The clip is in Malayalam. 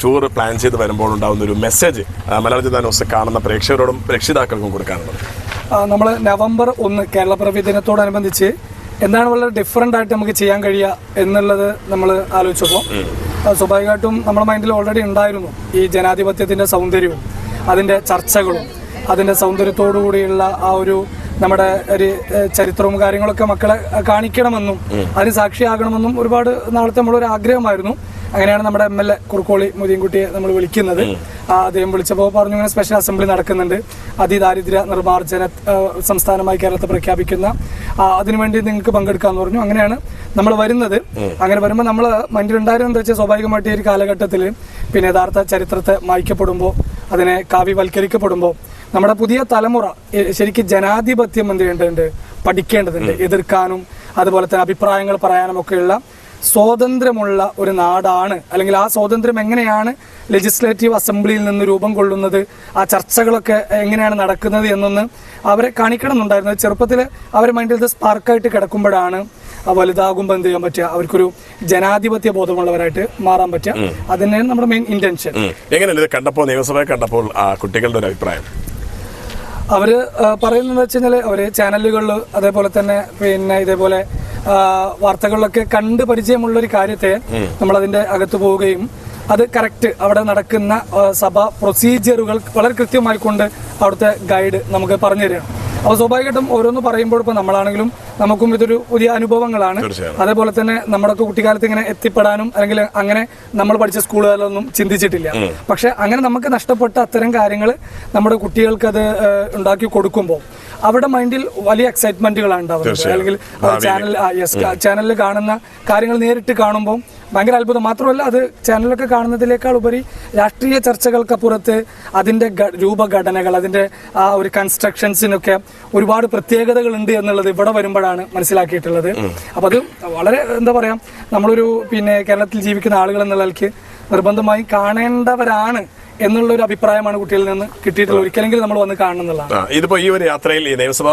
ടൂർ പ്ലാൻ ചെയ്ത് വരുമ്പോൾ ഉണ്ടാകുന്ന ഒരു മെസ്സേജ് മലയാള ജനതാ ന്യൂസ് കാണുന്ന പ്രേക്ഷകരോടും രക്ഷിതാക്കൾക്കും കൊടുക്കാനുള്ളത്? നമ്മൾ നവംബർ 1 കേരളപ്പിറവി ദിനത്തോടനുബന്ധിച്ച് എന്താണ് വളരെ ഡിഫറൻ്റ് ആയിട്ട് നമുക്ക് ചെയ്യാൻ കഴിയുക എന്നുള്ളത് നമ്മൾ ആലോചിച്ചപ്പോൾ സ്വാഭാവികമായിട്ടും നമ്മുടെ മൈൻഡിൽ ഓൾറെഡി ഉണ്ടായിരുന്നു ഈ ജനാധിപത്യത്തിൻ്റെ സൗന്ദര്യവും അതിൻ്റെ ചർച്ചകളും അതിൻ്റെ സൗന്ദര്യത്തോടു കൂടിയുള്ള ആ ഒരു നമ്മുടെ ഒരു ചരിത്രവും കാര്യങ്ങളൊക്കെ മക്കളെ കാണിക്കണമെന്നും അതിന് സാക്ഷിയാകണമെന്നും ഒരുപാട് നാളത്തെ നമ്മളൊരു ആഗ്രഹമായിരുന്നു. അങ്ങനെയാണ് നമ്മുടെ MLA കുറുക്കോളി മൊയ്തീൻകുട്ടിയെ നമ്മൾ വിളിക്കുന്നത്. അദ്ദേഹം വിളിച്ചപ്പോൾ പറഞ്ഞു ഇങ്ങനെ സ്പെഷ്യൽ അസംബ്ലി നടക്കുന്നുണ്ട്, അതിദാരിദ്ര്യ നിർമ്മാർജ്ജന സംസ്ഥാനമായി കേരളത്തെ പ്രഖ്യാപിക്കുന്ന, അതിനുവേണ്ടി നിങ്ങൾക്ക് പങ്കെടുക്കാമെന്ന് പറഞ്ഞു. അങ്ങനെയാണ് നമ്മൾ വരുന്നത്. അങ്ങനെ വരുമ്പോൾ നമ്മൾ മൈൻഡിലുണ്ടായിരുന്നത് എന്താ വെച്ചാൽ സ്വാഭാവികമായിട്ട് ഈ ഒരു കാലഘട്ടത്തിൽ പിന്നെ യഥാർത്ഥ ചരിത്രത്തെ മായ്ക്കപ്പെടുമ്പോൾ അതിനെ കാവ്യവൽക്കരിക്കപ്പെടുമ്പോൾ നമ്മുടെ പുതിയ തലമുറ ശരിക്കും ജനാധിപത്യം എന്ത് ചെയ്യേണ്ടതുണ്ട്, പഠിക്കേണ്ടതുണ്ട്. എതിർക്കാനും അതുപോലെ തന്നെ അഭിപ്രായങ്ങൾ പറയാനും ഒക്കെയുള്ള സ്വാതന്ത്ര്യമുള്ള ഒരു നാടാണ്, അല്ലെങ്കിൽ ആ സ്വാതന്ത്ര്യം എങ്ങനെയാണ് ലെജിസ്ലേറ്റീവ് അസംബ്ലിയിൽ നിന്ന് രൂപം കൊള്ളുന്നത്, ആ ചർച്ചകളൊക്കെ എങ്ങനെയാണ് നടക്കുന്നത് എന്നൊന്ന് അവരെ കാണിക്കണം എന്നുണ്ടായിരുന്നത്. ചെറുപ്പത്തിൽ അവരുടെ മൈൻഡിൽ ഇത് സ്പാർക്കായിട്ട് കിടക്കുമ്പോഴാണ് വലുതാകുമ്പോൾ എന്ത് ചെയ്യാൻ പറ്റുക, അവർക്കൊരു ജനാധിപത്യ ബോധമുള്ളവരായിട്ട് മാറാൻ പറ്റുക. അതിനാണ് നമ്മുടെ മെയിൻ ഇന്റൻഷൻ. എങ്ങനെയാണ് കണ്ടപ്പോൾ, നിയമസഭയെ കണ്ടപ്പോൾ കുട്ടികളുടെ ഒരു അഭിപ്രായം? അവര് പറയുന്നത് വെച്ച് കഴിഞ്ഞാൽ അവര് ചാനലുകളിൽ അതേപോലെ തന്നെ പിന്നെ ഇതേപോലെ വാർത്തകളിലൊക്കെ കണ്ട് പരിചയമുള്ളൊരു കാര്യത്തെ നമ്മൾ അതിന്റെ അകത്ത് പോവുകയും അത് കറക്റ്റ് അവിടെ നടക്കുന്ന സഭ പ്രൊസീജിയറുകൾ വളരെ കൃത്യമായിക്കൊണ്ട് അവിടുത്തെ ഗൈഡ് നമുക്ക് പറഞ്ഞു തരികയാണ്. അപ്പോൾ സ്വാഭാവികമായിട്ടും ഓരോന്ന് പറയുമ്പോൾ ഇപ്പോൾ നമ്മളാണെങ്കിലും നമുക്കും ഇതൊരു പുതിയ അനുഭവങ്ങളാണ്. അതേപോലെ തന്നെ നമ്മുടെയൊക്കെ കുട്ടിക്കാലത്ത് ഇങ്ങനെ എത്തിപ്പെടാനും അല്ലെങ്കിൽ അങ്ങനെ നമ്മൾ പഠിച്ച സ്കൂളുകളിലൊന്നും ചിന്തിച്ചിട്ടില്ല. പക്ഷെ അങ്ങനെ നമുക്ക് നഷ്ടപ്പെട്ട അത്തരം കാര്യങ്ങൾ നമ്മുടെ കുട്ടികൾക്ക് അത് ഉണ്ടാക്കി കൊടുക്കുമ്പോൾ അവരുടെ മൈൻഡിൽ വലിയ എക്സൈറ്റ്മെന്റുകളാണ് ഉണ്ടാവുന്നത്. അല്ലെങ്കിൽ ചാനലിൽ കാണുന്ന കാര്യങ്ങൾ നേരിട്ട് കാണുമ്പോൾ ഭയങ്കര അത്ഭുതം. മാത്രമല്ല അത് ചാനലൊക്കെ കാണുന്നതിനേക്കാൾ ഉപരി രാഷ്ട്രീയ ചർച്ചകൾക്കപ്പുറത്ത് അതിൻ്റെ രൂപഘടനകൾ, അതിൻ്റെ ആ ഒരു കൺസ്ട്രക്ഷൻസിനൊക്കെ ഒരുപാട് പ്രത്യേകതകളുണ്ട് എന്നുള്ളത് ഇവിടെ വരുമ്പോഴാണ് മനസ്സിലാക്കിയിട്ടുള്ളത്. അപ്പോൾ അത് വളരെ എന്താ പറയുക, നമ്മളൊരു പിന്നെ കേരളത്തിൽ ജീവിക്കുന്ന ആളുകൾ എന്നുള്ളതിലേക്ക് നിർബന്ധമായും കാണേണ്ടവരാണ് എന്നുള്ളൊരു അഭിപ്രായമാണ് കുട്ടികളിൽ നിന്ന് കിട്ടിയിട്ടുള്ളത്. ഒരിക്കലെങ്കിലും നമ്മൾ വന്ന് കാണണം എന്നുള്ളതാണ്. ഇതിപ്പോ ഈ ഒരു യാത്രയിൽ ഈ നിയമസഭ